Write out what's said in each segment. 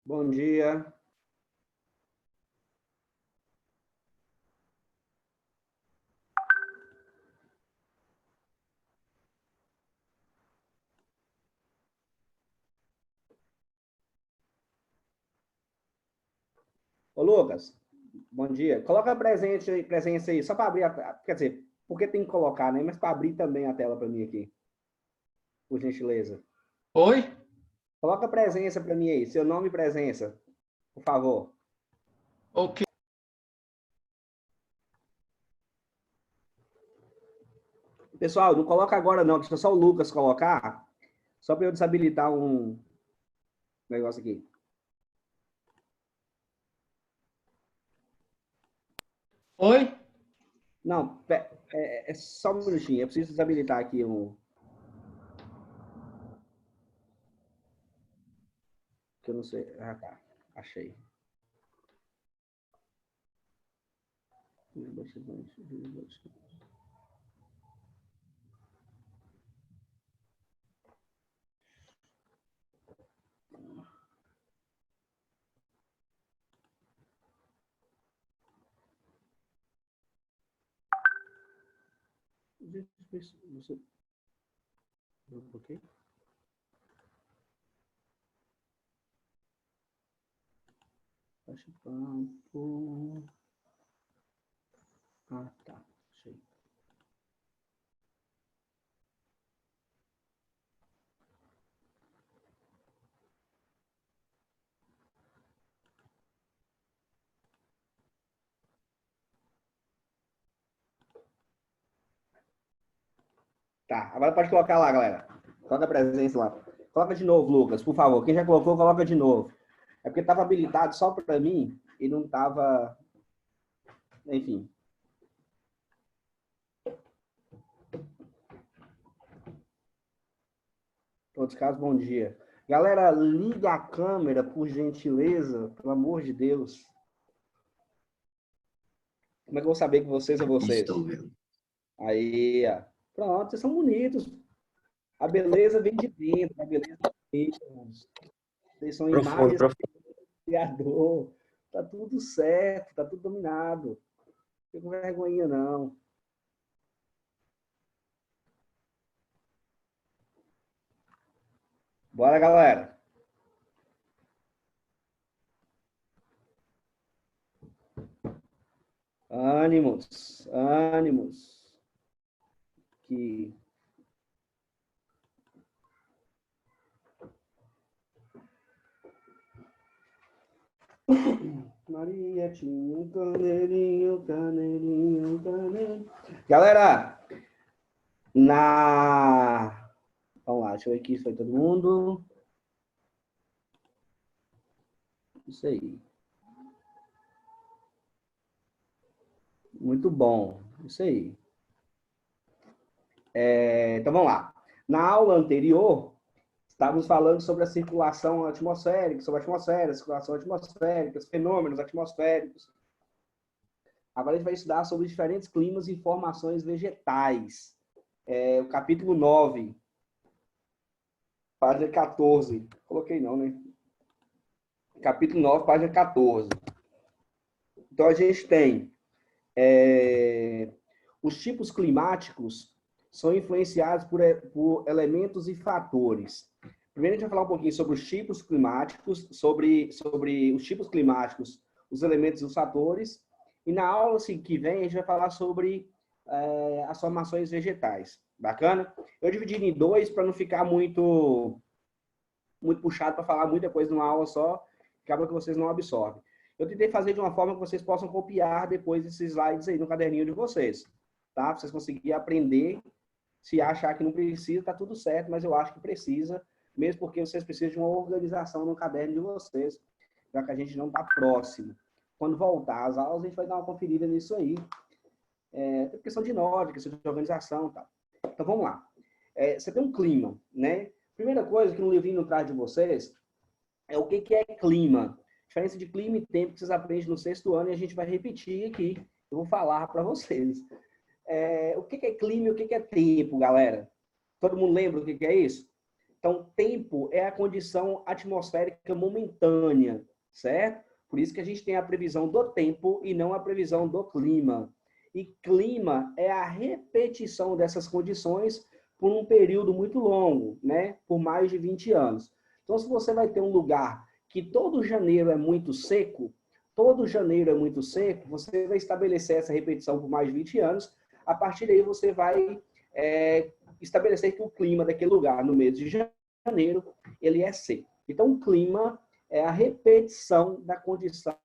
Bom dia. Ô, Lucas, bom dia. Coloca a presença aí, só para abrir quer dizer, porque tem que colocar, né? Mas para abrir também a tela para mim aqui, por gentileza. Oi? Coloca a presença para mim aí, seu nome e presença, por favor. Ok. Pessoal, não coloca agora não, deixa só o Lucas colocar, só para eu desabilitar um negócio aqui. Oi? Não, é só um minutinho, eu preciso desabilitar aqui um... que eu não sei... Ah, tá, achei. Você... Ok? Baixa campo. Ah, tá. Achei. Tá, agora pode colocar lá, galera. Coloca a presença lá. Coloca de novo, Lucas, por favor. Quem já colocou, coloca de novo. É porque estava habilitado só para mim e não estava. Enfim. Em todos os casos, bom dia. Galera, liga a câmera, por gentileza, pelo amor de Deus. Como é que eu vou saber que vocês são vocês? Estou vendo. Aí, ó. Pronto, vocês são bonitos. A beleza vem de dentro, a beleza vem de dentro. Vocês são imagens do Criador. Tá tudo certo, tá tudo dominado. Não fica com vergonha, não. Bora, galera. Ânimos, ânimos. Que... Maria tinha um canelinho, canelinho, canelinho. Galera, vamos lá, deixa eu ver aqui se foi todo mundo. Isso aí. Muito bom. Isso aí. Então, vamos lá. Na aula anterior, estávamos falando sobre a circulação atmosférica, sobre a atmosfera, circulação atmosférica, fenômenos atmosféricos. Agora a gente vai estudar sobre diferentes climas e formações vegetais. O capítulo 9, página 14. Coloquei não, né? Capítulo 9, página 14. Então, a gente tem os tipos climáticos são influenciados por elementos e fatores. Primeiro, a gente vai falar um pouquinho sobre os tipos climáticos, sobre os tipos climáticos, os elementos e os fatores. E na aula assim, que vem, a gente vai falar sobre as formações vegetais. Bacana? Eu dividi em dois para não ficar muito puxado para falar muita coisa numa aula só, acaba que vocês não absorvem. Eu tentei fazer de uma forma que vocês possam copiar depois esses slides aí no caderninho de vocês, tá? Para vocês conseguirem aprender. Se achar que não precisa, tá tudo certo, mas eu acho que precisa, mesmo porque vocês precisam de uma organização no caderno de vocês, já que a gente não está próximo. Quando voltar às aulas, a gente vai dar uma conferida nisso aí. Tem questão de norte, questão de organização e tal. Então, vamos lá. Você tem um clima, né? Primeira coisa que no livrinho traz de vocês é o que é clima. Diferença de clima e tempo que vocês aprendem no sexto ano e a gente vai repetir aqui. Eu vou falar para vocês. O que é clima e o que é tempo, galera? Todo mundo lembra o que é isso? Então, tempo é a condição atmosférica momentânea, certo? Por isso que a gente tem a previsão do tempo e não a previsão do clima. E clima é a repetição dessas condições por um período muito longo, né? Por mais de 20 anos. Então, se você vai ter um lugar que todo janeiro é muito seco, você vai estabelecer essa repetição por mais de 20 anos. A partir daí, você vai estabelecer que o clima daquele lugar, no mês de janeiro, ele é seco. Então, o clima é a repetição da condição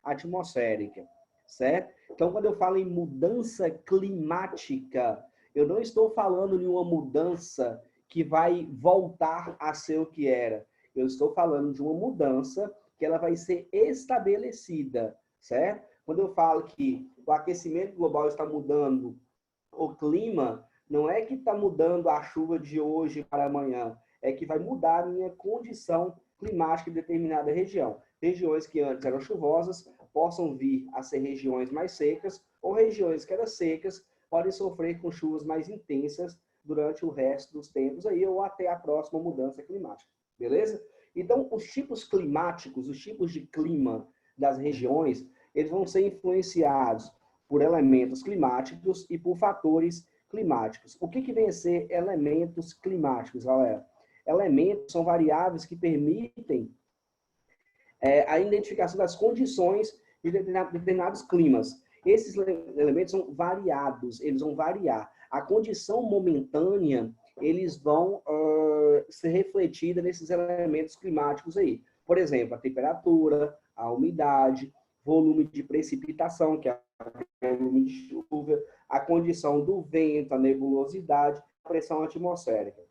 atmosférica, certo? Então, quando eu falo em mudança climática, eu não estou falando de uma mudança que vai voltar a ser o que era. Eu estou falando de uma mudança que ela vai ser estabelecida, certo? Quando eu falo que o aquecimento global está mudando o clima, não é que está mudando a chuva de hoje para amanhã, é que vai mudar a minha condição climática em determinada região. Regiões que antes eram chuvosas possam vir a ser regiões mais secas, ou regiões que eram secas podem sofrer com chuvas mais intensas durante o resto dos tempos aí, ou até a próxima mudança climática. Beleza? Então, os tipos climáticos, os tipos de clima das regiões, eles vão ser influenciados por elementos climáticos e por fatores climáticos. O que vem a ser elementos climáticos, galera? Elementos são variáveis que permitem a identificação das condições de determinados climas. Esses elementos são variados, eles vão variar. A condição momentânea, eles vão ser refletida nesses elementos climáticos aí. Por exemplo, a temperatura, a umidade, volume de precipitação, que é o volume de chuva, a condição do vento, a nebulosidade, a pressão atmosférica.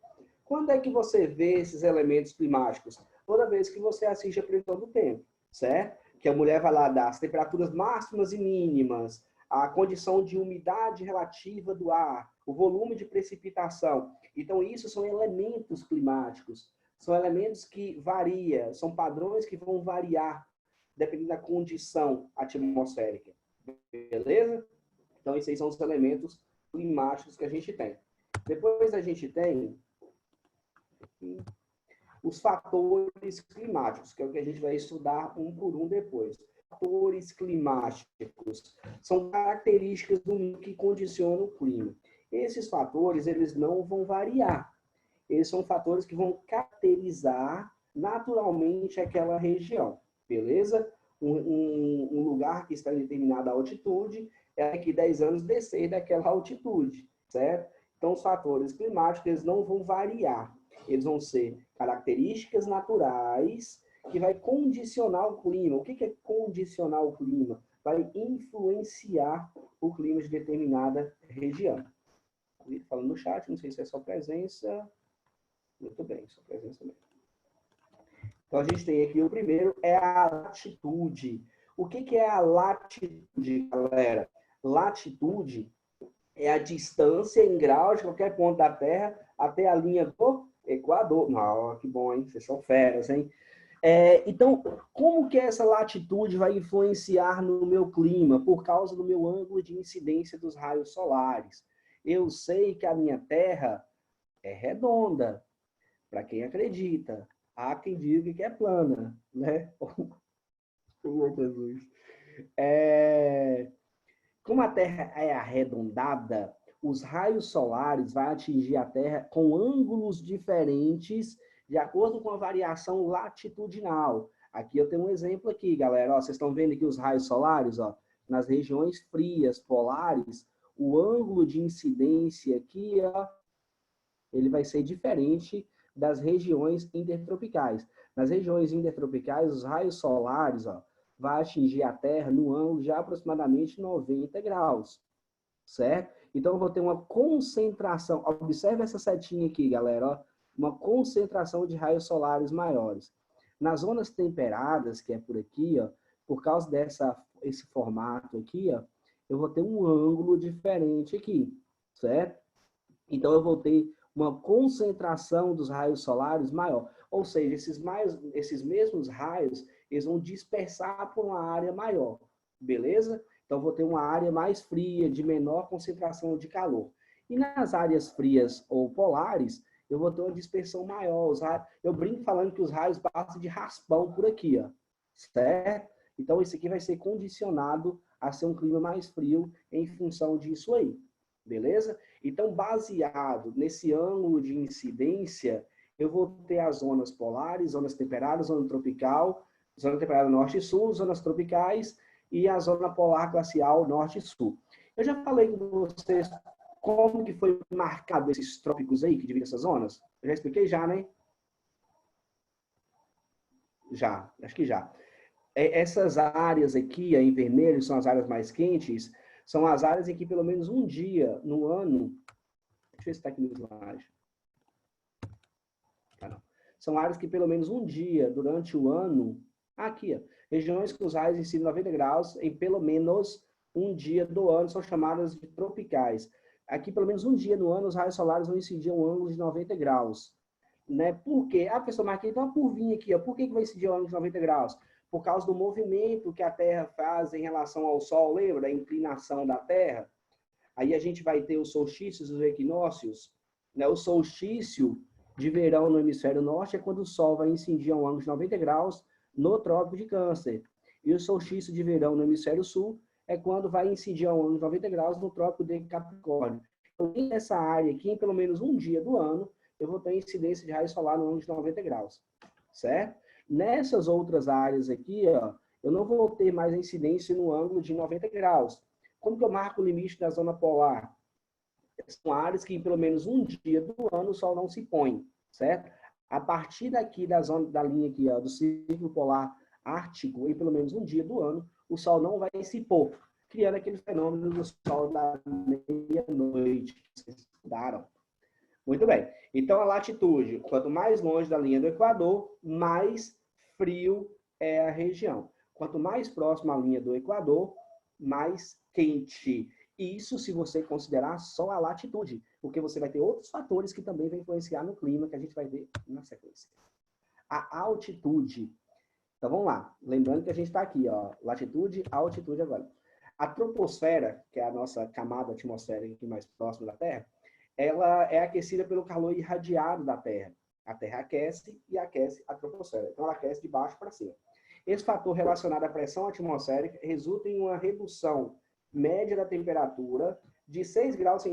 Quando é que você vê esses elementos climáticos? Toda vez que você assiste a previsão do tempo, certo? Que a mulher vai lá dar as temperaturas máximas e mínimas, a condição de umidade relativa do ar, o volume de precipitação. Então, isso são elementos climáticos. São elementos que variam, são padrões que vão variar dependendo da condição atmosférica. Beleza? Então, esses aí são os elementos climáticos que a gente tem. Depois a gente tem os fatores climáticos, que é o que a gente vai estudar um por um depois. Fatores climáticos são características do meio que condicionam o clima. Esses fatores, eles não vão variar. Eles são fatores que vão caracterizar naturalmente aquela região, beleza? Um lugar que está em determinada altitude, é daqui 10 anos descer daquela altitude, certo? Então, os fatores climáticos, eles não vão variar. Eles vão ser características naturais que vai condicionar o clima. O que é condicionar o clima? Vai influenciar o clima de determinada região. Falando no chat, não sei se é só presença. Muito bem, sua presença mesmo. Então, a gente tem aqui o primeiro, é a latitude. O que é a latitude, galera? Latitude é a distância em graus de qualquer ponto da Terra até a linha do Equador. Não, que bom, hein? Vocês são feras, hein? Então, como que essa latitude vai influenciar no meu clima? Por causa do meu ângulo de incidência dos raios solares. Eu sei que a minha Terra é redonda, para quem acredita. Há quem diga que é plana, né? Oh, Jesus. Como a Terra é arredondada, os raios solares vão atingir a Terra com ângulos diferentes de acordo com a variação latitudinal. Aqui eu tenho um exemplo aqui, galera. Ó, vocês estão vendo aqui os raios solares, ó, nas regiões frias, polares, o ângulo de incidência aqui, ó, ele vai ser diferente das regiões intertropicais. Nas regiões intertropicais, os raios solares, ó, vai atingir a Terra no ângulo de aproximadamente 90 graus, certo? Então, eu vou ter uma concentração, observe essa setinha aqui, galera, ó, uma concentração de raios solares maiores. Nas zonas temperadas, que é por aqui, ó, por causa esse formato aqui, ó, eu vou ter um ângulo diferente aqui, certo? Então, eu vou ter uma concentração dos raios solares maior. Ou seja, esses mesmos raios, eles vão dispersar por uma área maior, beleza? Então, vou ter uma área mais fria, de menor concentração de calor. E nas áreas frias ou polares, eu vou ter uma dispersão maior. Eu brinco falando que os raios passam de raspão por aqui, ó, certo? Então, esse aqui vai ser condicionado a ser um clima mais frio em função disso aí, beleza? Então, baseado nesse ângulo de incidência, eu vou ter as zonas polares, zonas temperadas, zona tropical, zona temperada norte e sul, zonas tropicais e a zona polar glacial norte e sul. Eu já falei com vocês como que foi marcado esses trópicos aí, que dividem essas zonas? Eu já expliquei já, né? Já, acho que já. Essas áreas aqui, em vermelho, são as áreas mais quentes, são as áreas em que pelo menos um dia no ano... Deixa eu ver se está aqui no slide. Ah, não. São áreas que pelo menos um dia durante o ano... Aqui, ó, regiões com os raios incidem 90 graus em pelo menos um dia do ano são chamadas de tropicais. Aqui, pelo menos um dia no ano, os raios solares vão incidir um ângulo de 90 graus. Né? Por quê? Ah, professor, marquei então uma curvinha aqui. Ó. Por que vai incidir um ângulo de 90 graus? Por causa do movimento que a Terra faz em relação ao Sol, lembra? A inclinação da Terra. Aí a gente vai ter os solstícios e os equinócios. Né? O solstício de verão no hemisfério norte é quando o Sol vai incidir a um ângulo de 90 graus no Trópico de Câncer. E o solstício de verão no hemisfério sul é quando vai incidir a um ângulo de 90 graus no Trópico de Capricórnio. Então, nessa área aqui, em pelo menos um dia do ano, eu vou ter incidência de raio solar no ângulo de 90 graus, certo? Nessas outras áreas aqui, ó, eu não vou ter mais incidência no ângulo de 90 graus. Como que eu marco o limite da zona polar? São áreas que em pelo menos um dia do ano o sol não se põe, certo? A partir daqui da zona da linha aqui, ó, do círculo polar ártico, em pelo menos um dia do ano, o sol não vai se pôr, criando aquele fenômeno do sol da meia-noite que vocês estudaram. Muito bem. Então, a latitude, quanto mais longe da linha do Equador, mais frio é a região. Quanto mais próximo à linha do Equador, mais quente. Isso se você considerar só a latitude, porque você vai ter outros fatores que também vão influenciar no clima, que a gente vai ver na sequência. A altitude. Então, vamos lá. Lembrando que a gente está aqui, ó, latitude, altitude agora. A troposfera, que é a nossa camada atmosférica aqui mais próxima da Terra, ela é aquecida pelo calor irradiado da Terra. A Terra aquece e aquece a troposfera. Então, ela aquece de baixo para cima. Esse fator relacionado à pressão atmosférica resulta em uma redução média da temperatura de 6 graus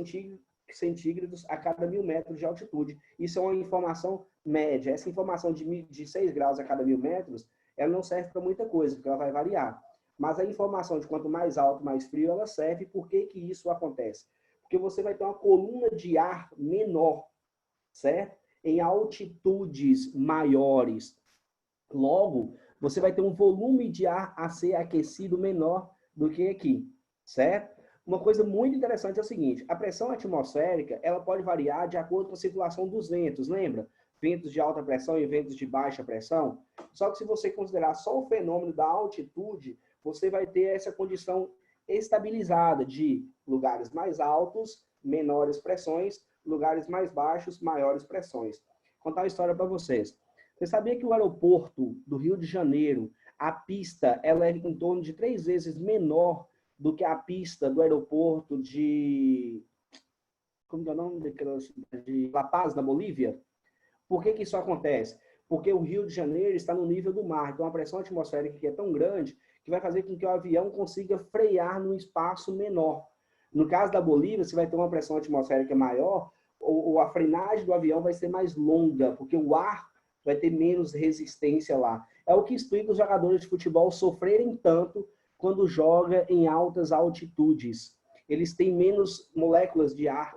centígrados a cada 1.000 metros de altitude. Isso é uma informação média. Essa informação de 6 graus a cada 1.000 metros, ela não serve para muita coisa, porque ela vai variar. Mas a informação de quanto mais alto, mais frio, ela serve. Por que que isso acontece? Porque você vai ter uma coluna de ar menor, certo? Em altitudes maiores. Logo, você vai ter um volume de ar a ser aquecido menor do que aqui, certo? Uma coisa muito interessante é o seguinte, a pressão atmosférica, ela pode variar de acordo com a circulação dos ventos, lembra? Ventos de alta pressão e ventos de baixa pressão. Só que se você considerar só o fenômeno da altitude, você vai ter essa condição estabilizada de lugares mais altos, menores pressões, lugares mais baixos, maiores pressões. Vou contar uma história para vocês. Você sabia que o aeroporto do Rio de Janeiro, a pista, ela é em torno de 3 vezes menor do que a pista do aeroporto de... Como é o nome daquela cidade? De La Paz, na Bolívia? Por que que isso acontece? Porque o Rio de Janeiro está no nível do mar, então a pressão atmosférica que é tão grande que vai fazer com que o avião consiga frear num espaço menor. No caso da Bolívia, você vai ter uma pressão atmosférica maior, ou a frenagem do avião vai ser mais longa, porque o ar vai ter menos resistência lá. É o que explica os jogadores de futebol sofrerem tanto quando joga em altas altitudes. Eles têm menos moléculas de ar,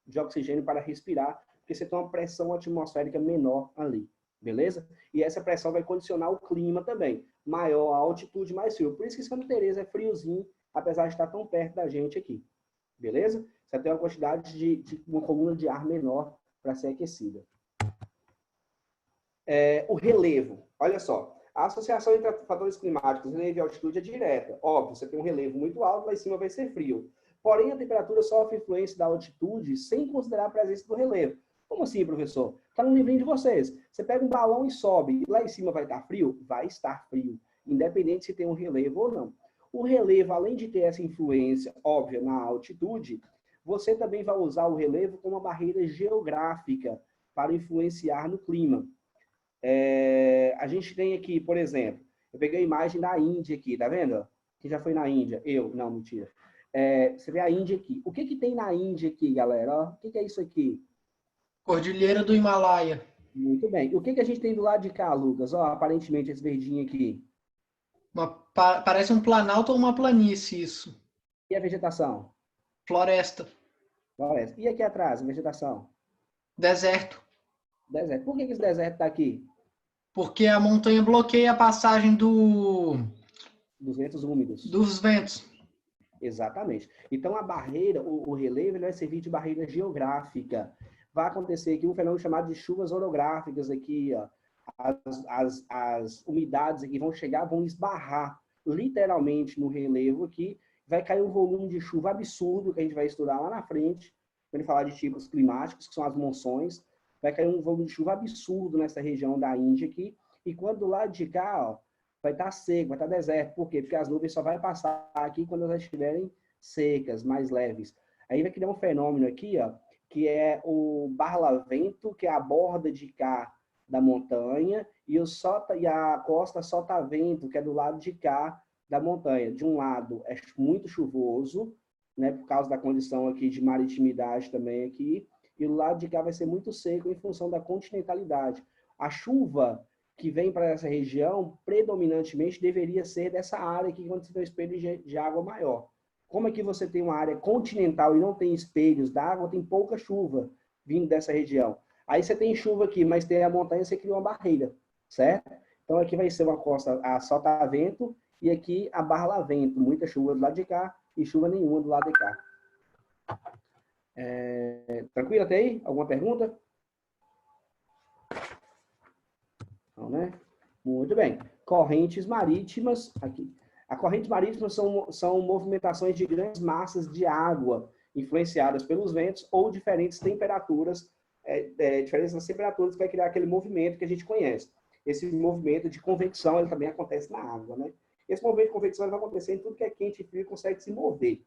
de oxigênio para respirar, porque você tem uma pressão atmosférica menor ali, beleza? E essa pressão vai condicionar o clima também. Maior a altitude, mais frio. Por isso que Santa Teresa é friozinho, apesar de estar tão perto da gente aqui, beleza? Você tem uma quantidade de uma coluna de ar menor para ser aquecida. O relevo, olha só, a associação entre fatores climáticos, relevo e altitude é direta. Óbvio, você tem um relevo muito alto, lá em cima vai ser frio. Porém, a temperatura sofre influência da altitude sem considerar a presença do relevo. Como assim, professor? Está no livrinho de vocês. Você pega um balão e sobe, lá em cima vai estar frio? Vai estar frio, independente se tem um relevo ou não. O relevo, além de ter essa influência óbvia na altitude, você também vai usar o relevo como uma barreira geográfica para influenciar no clima. A gente tem aqui, por exemplo, eu peguei a imagem da Índia aqui, tá vendo? Quem já foi na Índia? Eu? Não, mentira. Você vê a Índia aqui. O que tem na Índia aqui, galera? Ó, o que é isso aqui? Cordilheira do Himalaia. Muito bem. O que a gente tem do lado de cá, Lucas? Ó, aparentemente esse verdinho aqui. Parece um planalto ou uma planície isso. E a vegetação? Floresta. Floresta. E aqui atrás, a vegetação? Deserto. Deserto. Por que esse deserto está aqui? Porque a montanha bloqueia a passagem Dos ventos úmidos. dos ventos. Exatamente. Então, a barreira, o relevo, ele vai servir de barreira geográfica. Vai acontecer aqui um fenômeno chamado de chuvas orográficas aqui, ó. As umidades aqui vão chegar, vão esbarrar literalmente no relevo aqui. Vai cair um volume de chuva absurdo, que a gente vai estudar lá na frente, quando falar de tipos climáticos, que são as monções. Vai cair um volume de chuva absurdo nessa região da Índia aqui. E quando do lado de cá, ó, vai estar seco, vai estar deserto. Por quê? Porque as nuvens só vão passar aqui quando elas estiverem secas, mais leves. Aí vai criar um fenômeno aqui, ó, que é o barlavento, que é a borda de cá da montanha, e a costa sotavento, que é do lado de cá da montanha. De um lado é muito chuvoso, né, por causa da condição aqui de maritimidade também aqui, e do lado de cá vai ser muito seco em função da continentalidade. A chuva que vem para essa região, predominantemente, deveria ser dessa área aqui, onde você tem um espelho de água maior. Como aqui você tem uma área continental e não tem espelhos d'água, tem pouca chuva vindo dessa região. Aí você tem chuva aqui, mas tem a montanha, você cria uma barreira, certo? Então aqui vai ser uma costa a sotavento e aqui a barlavento. Muita chuva do lado de cá e chuva nenhuma do lado de cá. Tranquilo até aí? Alguma pergunta? Não, né? Muito bem. Correntes marítimas, aqui. As correntes marítimas são movimentações de grandes massas de água influenciadas pelos ventos ou diferentes temperaturas, diferenças nas temperaturas que vai criar aquele movimento que a gente conhece. Esse movimento de convecção, ele também acontece na água, né? Esse movimento de convecção vai acontecer em tudo que é quente e frio e consegue se mover.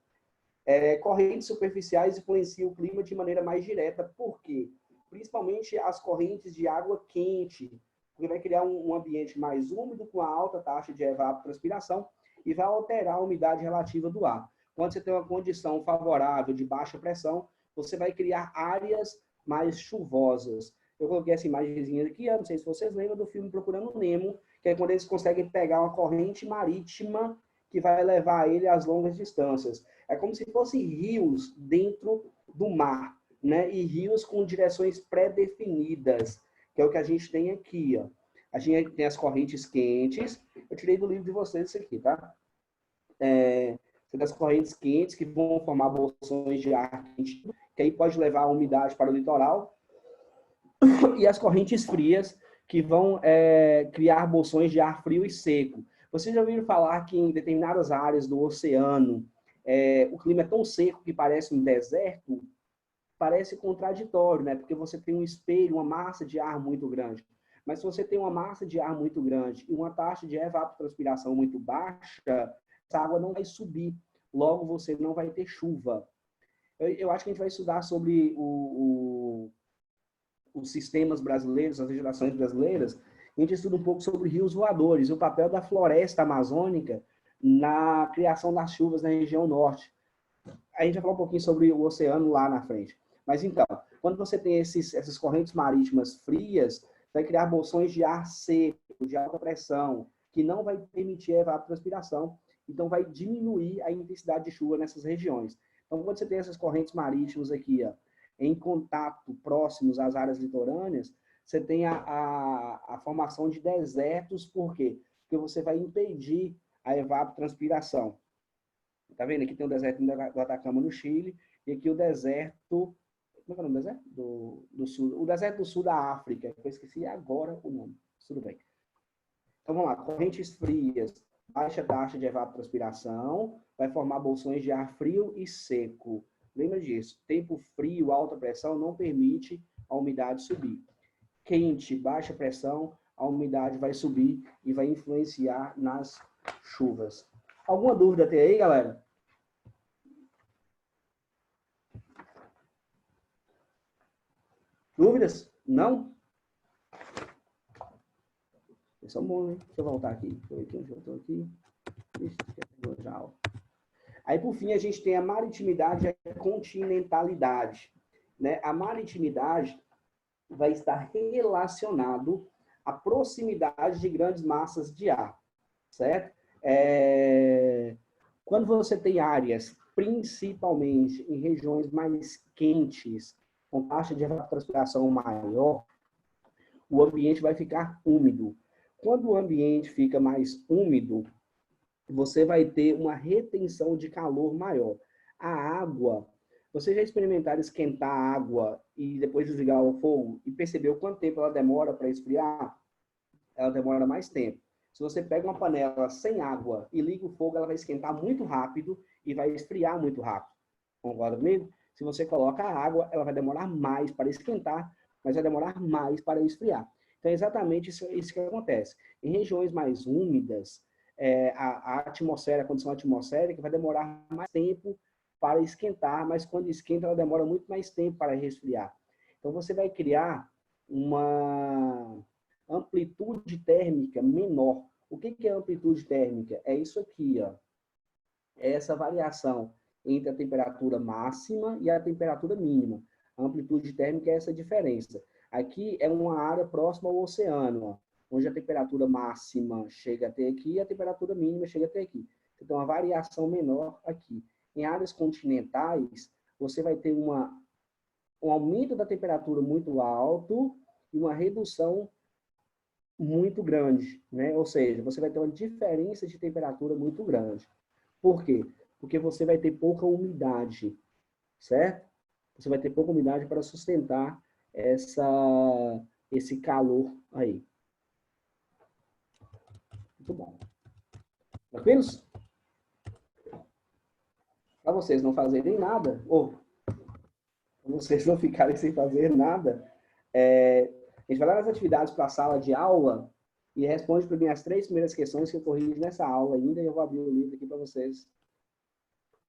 Correntes superficiais influenciam o clima de maneira mais direta. Por quê? Principalmente as correntes de água quente, porque vai criar um ambiente mais úmido com alta taxa de evapotranspiração e vai alterar a umidade relativa do ar. Quando você tem uma condição favorável de baixa pressão, você vai criar áreas mais chuvosas. Eu coloquei essa imagenzinha aqui, eu não sei se vocês lembram do filme Procurando Nemo, que é quando eles conseguem pegar uma corrente marítima que vai levar ele às longas distâncias. É como se fossem rios dentro do mar, né? E rios com direções pré-definidas, que é o que a gente tem aqui, ó. A gente tem as correntes quentes. Eu tirei do livro de vocês isso aqui, tá? Tem as correntes quentes que vão formar bolsões de ar quente, que aí pode levar a umidade para o litoral. E as correntes frias, que vão criar bolsões de ar frio e seco. Vocês já ouviram falar que em determinadas áreas do oceano, o clima é tão seco que parece um deserto? Parece contraditório, né? Porque você tem um espelho, uma massa de ar muito grande. Mas se você tem uma massa de ar muito grande e uma taxa de evapotranspiração muito baixa, essa água não vai subir. Logo, você não vai ter chuva. Eu acho que a gente vai estudar sobre os sistemas brasileiros, as legislações brasileiras. A gente estuda um pouco sobre rios voadores, o papel da floresta amazônica na criação das chuvas na região norte. A gente vai falar um pouquinho sobre o oceano lá na frente. Mas então, quando você tem essas correntes marítimas frias, vai criar bolsões de ar seco, de alta pressão, que não vai permitir a evapotranspiração, então vai diminuir a intensidade de chuva nessas regiões. Então, quando você tem essas correntes marítimas aqui, ó, em contato próximos às áreas litorâneas, você tem a formação de desertos, por quê? Porque você vai impedir a evapotranspiração. Tá vendo? Aqui tem o deserto do Atacama, no Chile, e aqui o deserto... Como é o nome do deserto? Do sul. O deserto do sul da África. Eu esqueci agora o nome. Tudo bem. Então, vamos lá. Correntes frias, baixa taxa de evapotranspiração, vai formar bolsões de ar frio e seco. Lembra disso. Tempo frio, alta pressão, não permite a umidade subir. Quente, baixa pressão, a umidade vai subir e vai influenciar nas chuvas. Alguma dúvida até aí, galera? Dúvidas? Não? Isso é bom, hein? Deixa eu voltar aqui. Eu aqui. Ixi, já. Aí, por fim, a gente tem a maritimidade e a continentalidade. Né? A maritimidade vai estar relacionado à proximidade de grandes massas de ar, certo? Quando você tem áreas, principalmente em regiões mais quentes, com taxa de evapotranspiração maior, o ambiente vai ficar úmido. Quando o ambiente fica mais úmido, você vai ter uma retenção de calor maior. A água, você já experimentaram esquentar a água e depois desligar o fogo e percebeu quanto tempo ela demora para esfriar? Ela demora mais tempo. Se você pega uma panela sem água e liga o fogo, ela vai esquentar muito rápido e vai esfriar muito rápido. Concorda comigo? Se você coloca a água, ela vai demorar mais para esquentar, mas vai demorar mais para esfriar. Então, é exatamente isso que acontece. Em regiões mais úmidas, a atmosfera, a condição atmosférica vai demorar mais tempo para esquentar, mas quando esquenta, ela demora muito mais tempo para resfriar. Então, você vai criar uma amplitude térmica menor. O que é amplitude térmica? É isso aqui, ó. É essa variação entre a temperatura máxima e a temperatura mínima. A amplitude térmica é essa diferença. Aqui é uma área próxima ao oceano, ó, onde a temperatura máxima chega até aqui e a temperatura mínima chega até aqui. Então, uma variação menor aqui. Em áreas continentais, você vai ter um aumento da temperatura muito alto e uma redução muito grande, né? Ou seja, você vai ter uma diferença de temperatura muito grande. Por quê? Porque você vai ter pouca umidade, certo? Você vai ter pouca umidade para sustentar esse calor aí. Muito bom. Tranquilos? Para vocês não fazerem nada, ou vocês não ficarem sem fazer nada, a gente vai lá nas atividades para a sala de aula e responde para mim as 3 primeiras questões que eu corrijo nessa aula ainda, e eu vou abrir o livro aqui para vocês.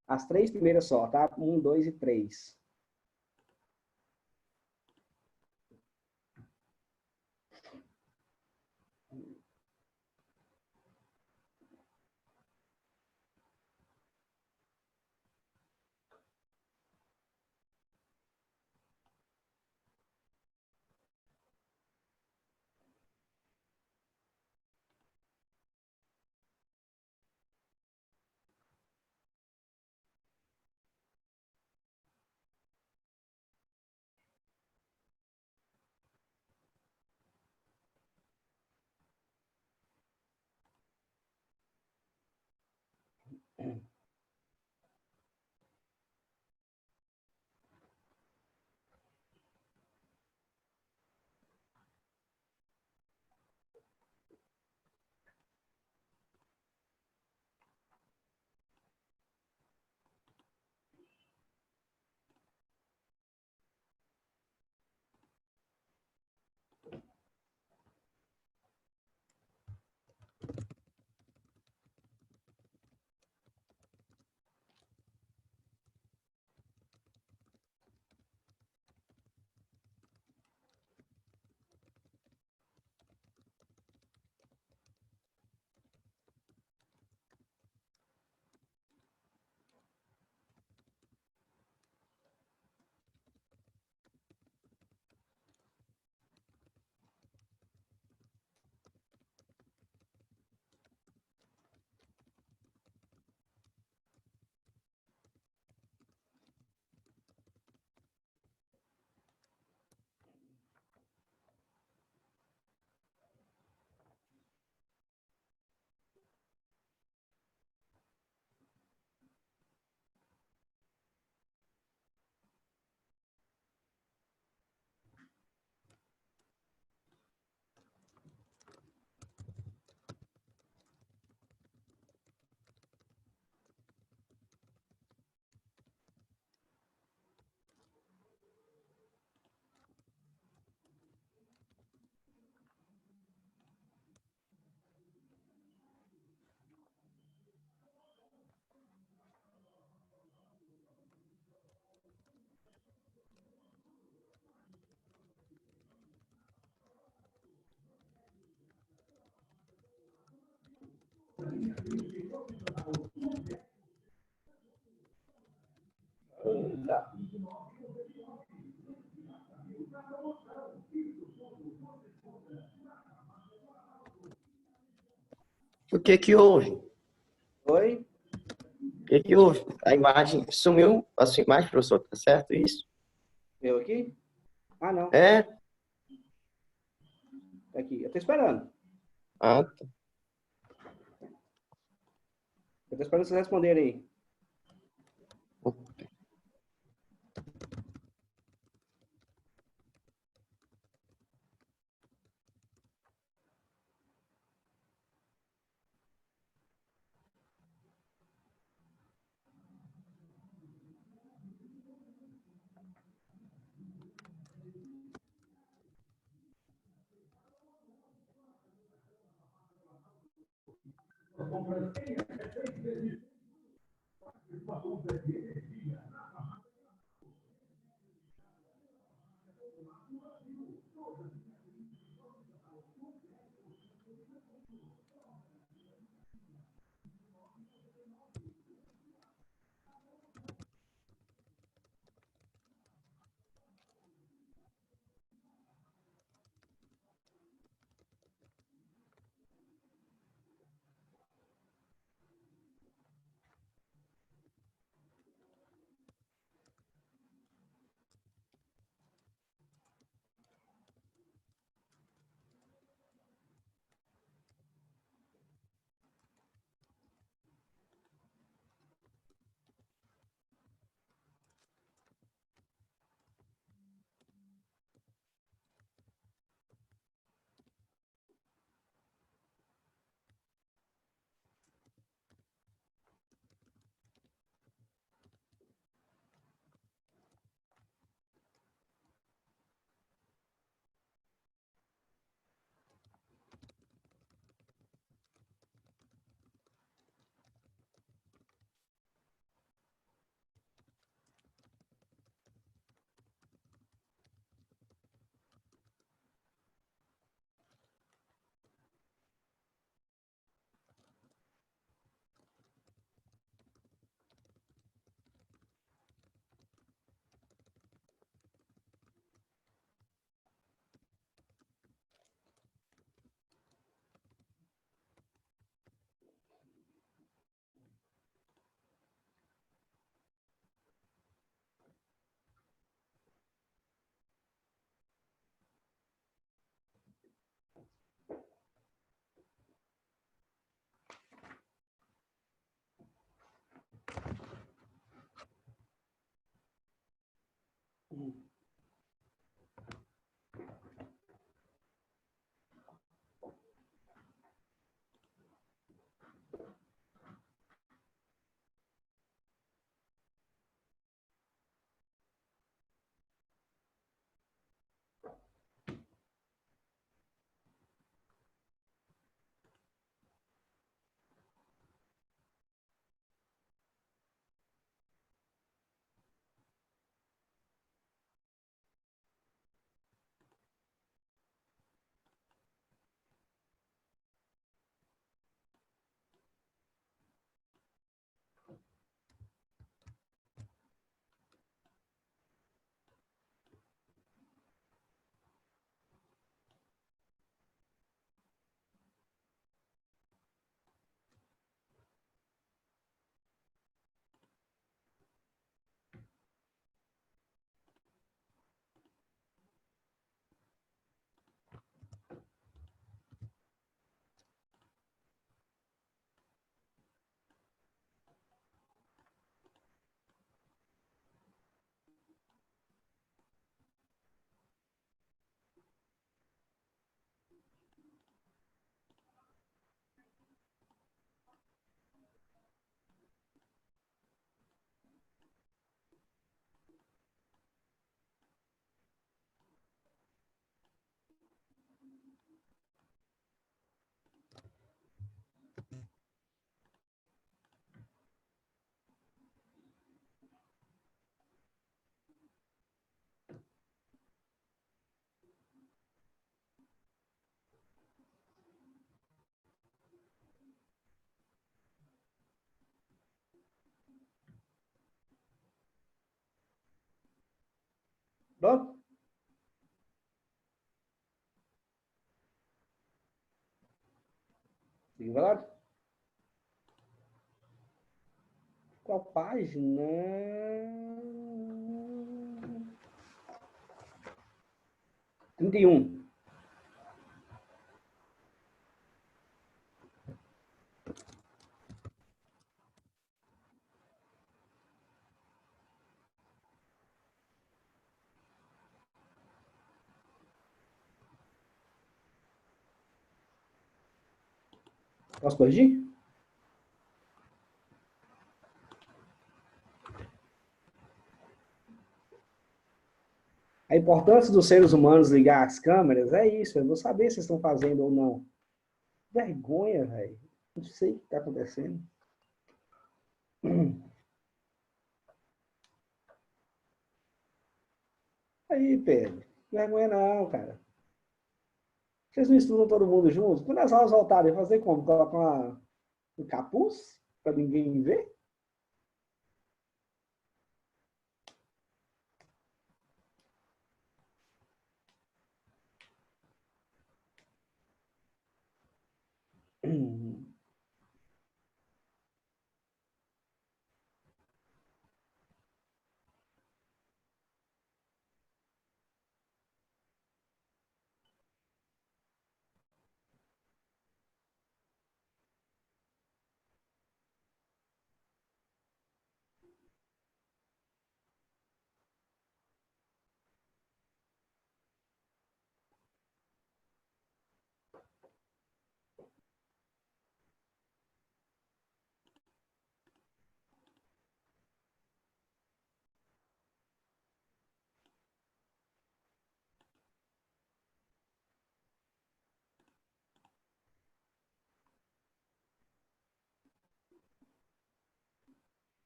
As 3 primeiras só, tá? 1, 2 e 3. O que que houve? Oi? O que que houve? A imagem sumiu, a sua imagem, professor, tá certo isso? Eu aqui? Ah, não. É? Tá aqui. Eu tô esperando. Ah, tá. Eu tô esperando vocês responderem aí. Pronto? Fique falando? Qual página? 31. Posso corrigir? A importância dos seres humanos ligar as câmeras é isso. Eu vou saber se estão fazendo ou não. Vergonha, velho. Não sei o que está acontecendo. Aí, Pedro. Vergonha não, cara. Vocês não estudam todo mundo junto? Quando as aulas voltarem, fazer como? Coloca um capuz para ninguém ver?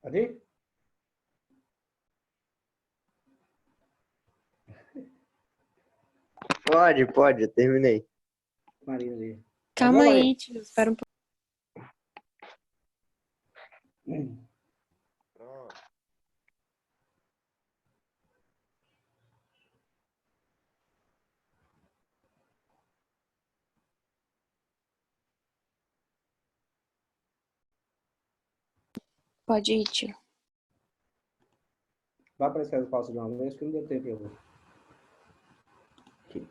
Pode ir? Pode, eu terminei. Marina ali. Calma Vamos lá. aí, tio. Espera um pouco. Pode ir, tio. Vai para as pausa de uma vez, porque não deu tempo. Eu... Aqui.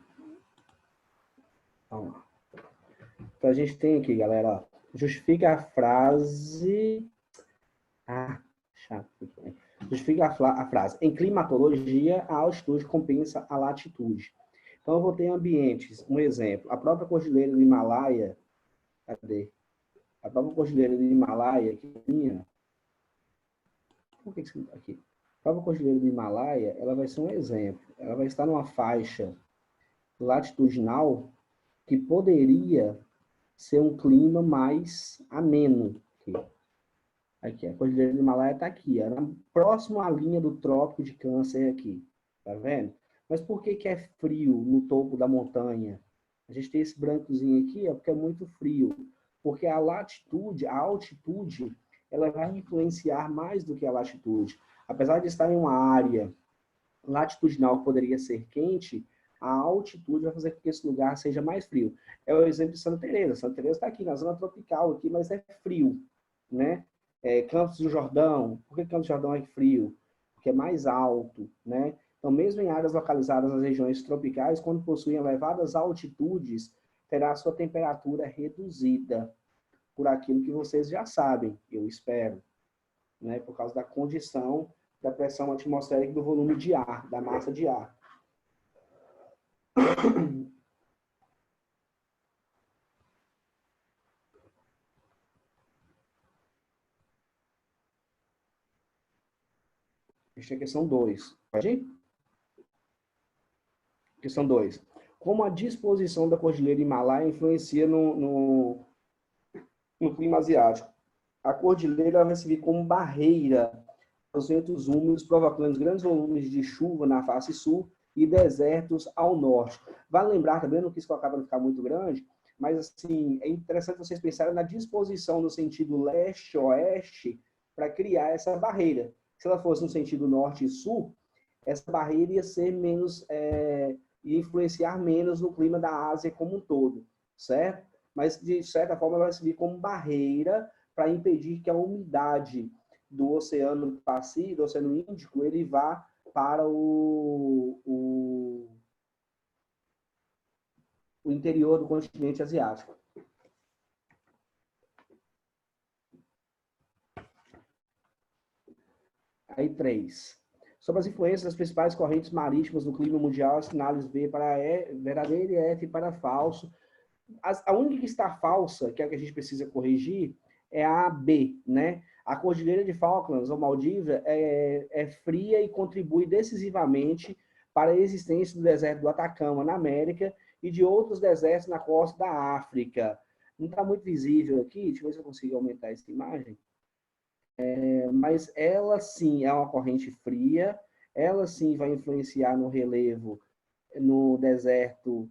Vamos lá. Então, a gente tem aqui, galera, ó, justifica a frase... Ah, chato. Justifica a frase. Em climatologia, a altitude compensa a latitude. Então, eu vou ter ambientes. Um exemplo. A própria Cordilheira do Himalaia... Cadê? A própria Cordilheira do Himalaia, que tinha... Por que isso aqui? A própria Cordilheira do Himalaia, ela vai ser um exemplo. Ela vai estar numa faixa latitudinal que poderia ser um clima mais ameno. Aqui, a Cordilheira do Himalaia está aqui, próximo à linha do Trópico de Câncer aqui. Tá vendo? Mas por que é frio no topo da montanha? A gente tem esse brancozinho aqui, porque é muito frio. Porque a latitude, a altitude, ela vai influenciar mais do que a latitude. Apesar de estar em uma área latitudinal que poderia ser quente, a altitude vai fazer com que esse lugar seja mais frio. É o exemplo de Santa Teresa. Santa Teresa está aqui na zona tropical, aqui, mas é frio, né? Campos do Jordão. Por que Campos do Jordão é frio? Porque é mais alto, né? Então, mesmo em áreas localizadas nas regiões tropicais, quando possuem elevadas altitudes, terá sua temperatura reduzida por aquilo que vocês já sabem, eu espero, né? Por causa da condição da pressão atmosférica do volume de ar, da massa de ar. Esta é a questão 2. Pode ir? Questão 2. Como a disposição da Cordilheira Himalaia influencia no clima asiático? A cordilheira vai servir como barreira aos ventos úmidos, provocando grandes volumes de chuva na face sul e desertos ao norte. Vale lembrar também, não quis colocar para não ficar muito grande, mas assim, é interessante vocês pensarem na disposição no sentido leste-oeste para criar essa barreira. Se ela fosse no sentido norte e sul, essa barreira ia ser menos, ia influenciar menos no clima da Ásia como um todo, certo? Mas, de certa forma, ela vai servir como barreira para impedir que a umidade do Oceano Pacífico, do Oceano Índico, ele vá para o interior do continente asiático. Aí, 3. Sobre as influências das principais correntes marítimas no clima mundial, assinale V para verdadeiro e F para falso. A única que está falsa, que é a que a gente precisa corrigir, é a B, né? A Cordilheira de Falklands, ou Maldivas, é fria e contribui decisivamente para a existência do deserto do Atacama, na América, e de outros desertos na costa da África. Não está muito visível aqui, deixa eu ver se eu consigo aumentar essa imagem. Mas ela sim é uma corrente fria, ela sim vai influenciar no relevo no deserto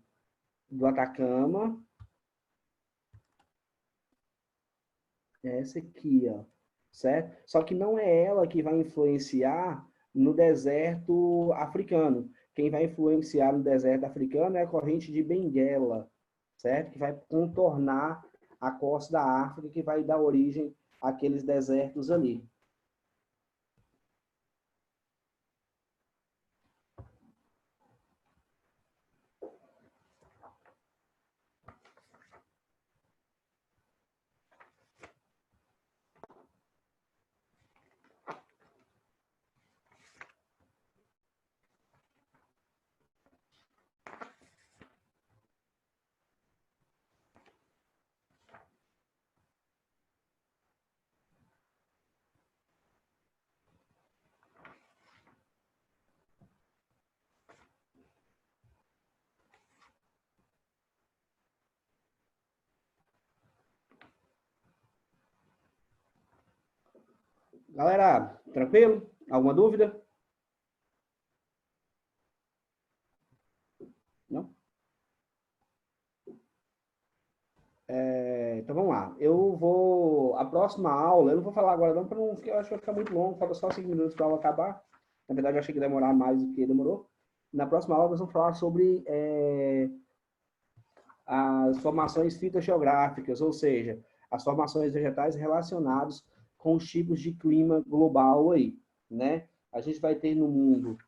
do Atacama. Essa aqui, ó, certo? Só que não é ela que vai influenciar no deserto africano. Quem vai influenciar no deserto africano é a corrente de Benguela, certo? Que vai contornar a costa da África, que vai dar origem àqueles desertos ali. Galera, tranquilo? Alguma dúvida? Não? Então vamos lá. A próxima aula, eu não vou falar agora não, para não, porque eu acho que vai ficar muito longo, falta só 5 minutos para a aula acabar. Na verdade, eu achei que ia demorar mais do que demorou. Na próxima aula, nós vamos falar sobre as formações fitosgeográficas, ou seja, as formações vegetais relacionadas com os tipos de clima global aí, né? A gente vai ter no mundo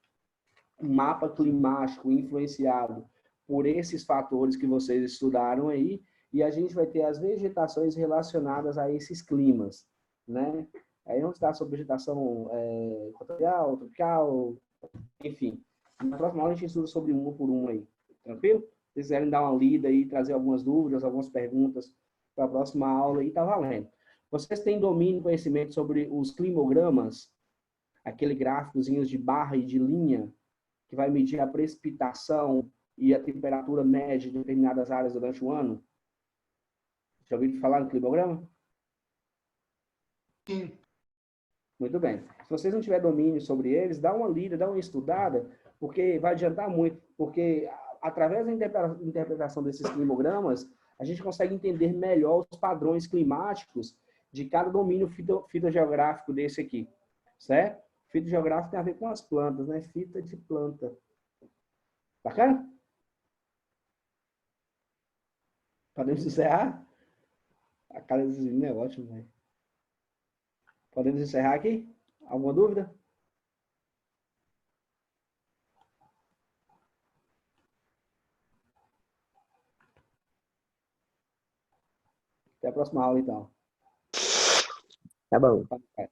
um mapa climático influenciado por esses fatores que vocês estudaram aí, e a gente vai ter as vegetações relacionadas a esses climas, né? Aí vamos estar sobre vegetação equatorial, tropical, enfim. Na próxima aula a gente estuda sobre um por um aí, tranquilo? Se vocês quiserem dar uma lida aí, trazer algumas dúvidas, algumas perguntas para a próxima aula aí, tá valendo. Vocês têm domínio e conhecimento sobre os climogramas, aquele gráficozinho de barra e de linha, que vai medir a precipitação e a temperatura média de determinadas áreas durante o ano? Já ouviu falar no climograma? Sim. Muito bem. Se vocês não tiverem domínio sobre eles, dá uma lida, dá uma estudada, porque vai adiantar muito, porque através da interpretação desses climogramas, a gente consegue entender melhor os padrões climáticos de cada domínio fitogeográfico desse aqui, certo? Fitogeográfico tem a ver com as plantas, né? Fita de planta. Bacana? Podemos encerrar? A cara desse menino é ótimo, velho. Podemos encerrar aqui? Alguma dúvida? Até a próxima aula, então. Tá bom. Oi.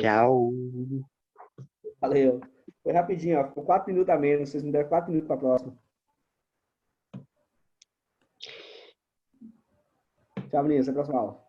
Tchau. Valeu. Foi rapidinho, ó. Ficou 4 minutos a menos. Vocês me deram 4 minutos para a próxima. Tchau, meninas. Até a próxima aula.